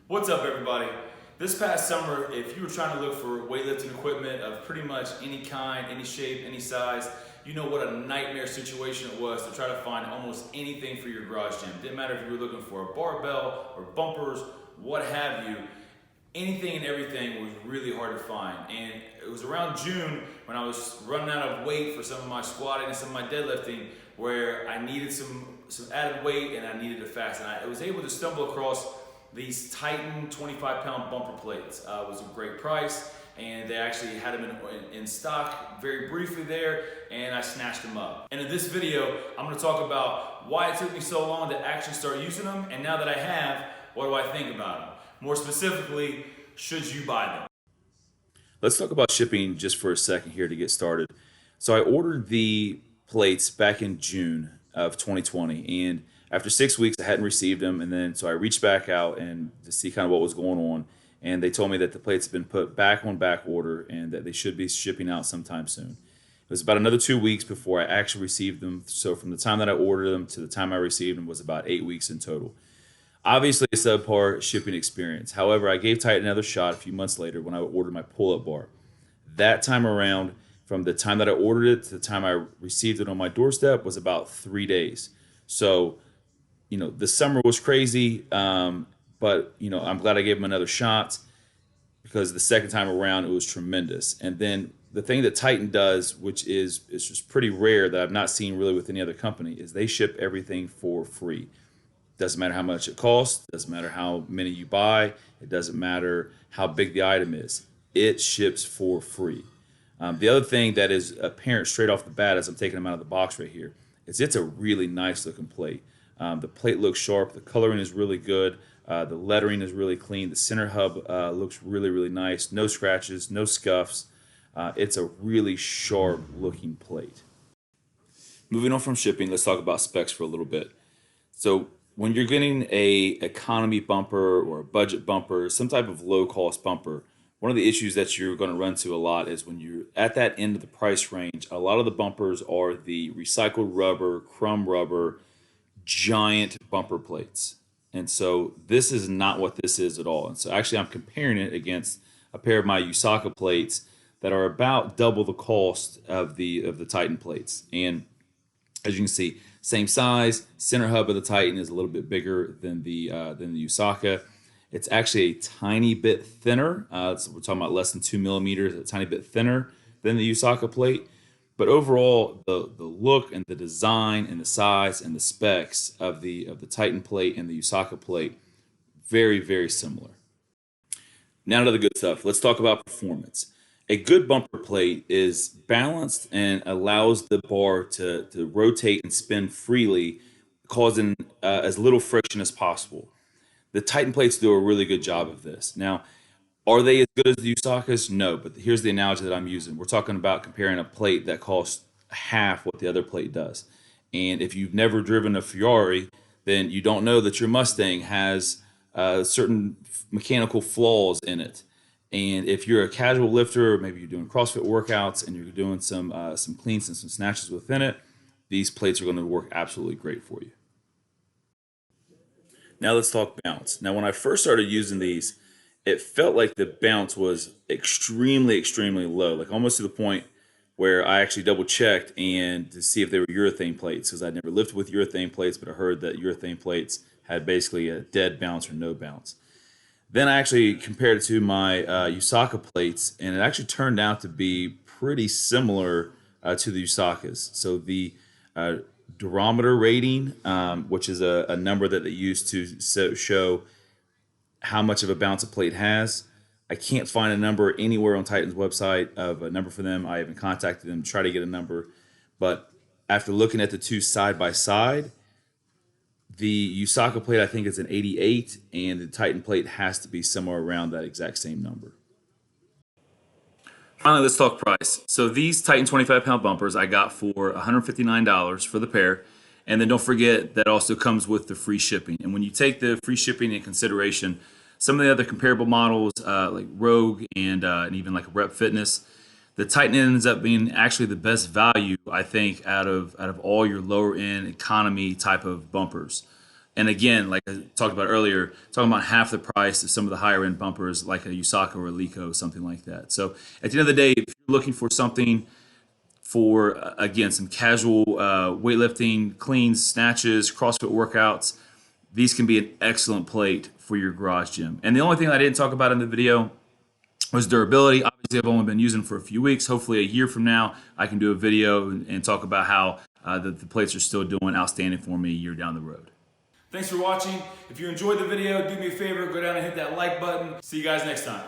What's up, everybody? This past summer, if you were trying to look for weightlifting equipment of pretty much any kind, any shape, any size, you know what a nightmare situation it was to try to find almost anything for your garage gym. Didn't matter if you were looking for a barbell or bumpers, what have you. Anything and everything was really hard to find. And it was around June when I was running out of weight for some of my squatting and some of my deadlifting where I needed some added weight and I needed to fast. And I was able to stumble across these Titan 25-pound bumper plates. It was a great price, and they actually had them in stock very briefly there, and I snatched them up. And in this video, I'm going to talk about why it took me so long to actually start using them, and now that I have, what do I think about them? More specifically, should you buy them? Let's talk about shipping just for a second here to get started. So I ordered the plates back in June of 2020, and after 6 weeks, I hadn't received them, and then so I reached back out and to see kind of what was going on, and they told me that the plates had been put back on back order and that they should be shipping out sometime soon. It was about another 2 weeks before I actually received them. So from the time that I ordered them to the time I received them was about 8 weeks in total. Obviously, a subpar shipping experience. However, I gave Titan another shot a few months later when I ordered my pull-up bar. That time around, from the time that I ordered it to the time I received it on my doorstep, was about 3 days. So, the summer was crazy, but I'm glad I gave them another shot because the second time around it was tremendous. And then the thing that Titan does, which is just pretty rare that I've not seen really with any other company, is they ship everything for free. Doesn't matter how much it costs, doesn't matter how many you buy, it doesn't matter how big the item is. It ships for free. The other thing that is apparent straight off the bat as I'm taking them out of the box right here is it's a really nice looking plate. The plate looks sharp, the coloring is really good, the lettering is really clean, the center hub looks really, really nice, no scratches, no scuffs. It's a really sharp looking plate. Moving on from shipping, let's talk about specs for a little bit. So when you're getting a economy bumper or a budget bumper, some type of low cost bumper, one of the issues that you're going to run into a lot is when you're at that end of the price range, a lot of the bumpers are the recycled rubber, crumb rubber, giant bumper plates. And so this is not what this is at all. And so actually I'm comparing it against a pair of my Uesaka plates that are about double the cost of the Titan plates. And as you can see, same size. Center hub of the Titan is a little bit bigger than the Uesaka. It's actually a tiny bit thinner. So we're talking about less than 2 millimeters, a tiny bit thinner than the Uesaka plate. But overall, the look and the design and the size and the specs of the Titan plate and the Uesaka plate, very, very similar. Now to the good stuff. Let's talk about performance. A good bumper plate is balanced and allows the bar to rotate and spin freely, causing as little friction as possible. The Titan plates do a really good job of this. Now, are they as good as the Usakas? No, but here's the analogy that I'm using. We're talking about comparing a plate that costs half what the other plate does. And if you've never driven a Ferrari, then you don't know that your Mustang has certain mechanical flaws in it. And if you're a casual lifter, maybe you're doing CrossFit workouts and you're doing some cleans and some snatches within it, these plates are going to work absolutely great for you. Now let's talk bounce. Now when I first started using these, it felt like the bounce was extremely, extremely low, like almost to the point where I actually double checked and to see if they were urethane plates because I'd never lifted with urethane plates, but I heard that urethane plates had basically a dead bounce or no bounce. Then I actually compared it to my Uesaka plates, and it actually turned out to be pretty similar to the Usakas. So the durometer rating, which is a number that they use to show how much of a bounce a plate has. I can't find a number anywhere on Titan's website of a number for them. I haven't contacted them to try to get a number. But after looking at the two side by side, the Uesaka plate I think is an 88, and the Titan plate has to be somewhere around that exact same number. Finally, let's talk price. So these Titan 25-pound bumpers I got for $159 for the pair. And then don't forget that also comes with the free shipping. And when you take the free shipping in consideration, some of the other comparable models like Rogue and even like Rep Fitness, the Titan ends up being actually the best value, I think, out of all your lower end economy type of bumpers. And again, like I talked about earlier, talking about half the price of some of the higher end bumpers like a Uesaka or a Lico, something like that. So at the end of the day, if you're looking for something for, again, some casual weightlifting, cleans, snatches, CrossFit workouts, these can be an excellent plate for your garage gym. And the only thing I didn't talk about in the video was durability. Obviously, I've only been using for a few weeks. Hopefully, a year from now, I can do a video and talk about how the plates are still doing outstanding for me a year down the road. Thanks for watching. If you enjoyed the video, do me a favor, go down and hit that like button. See you guys next time.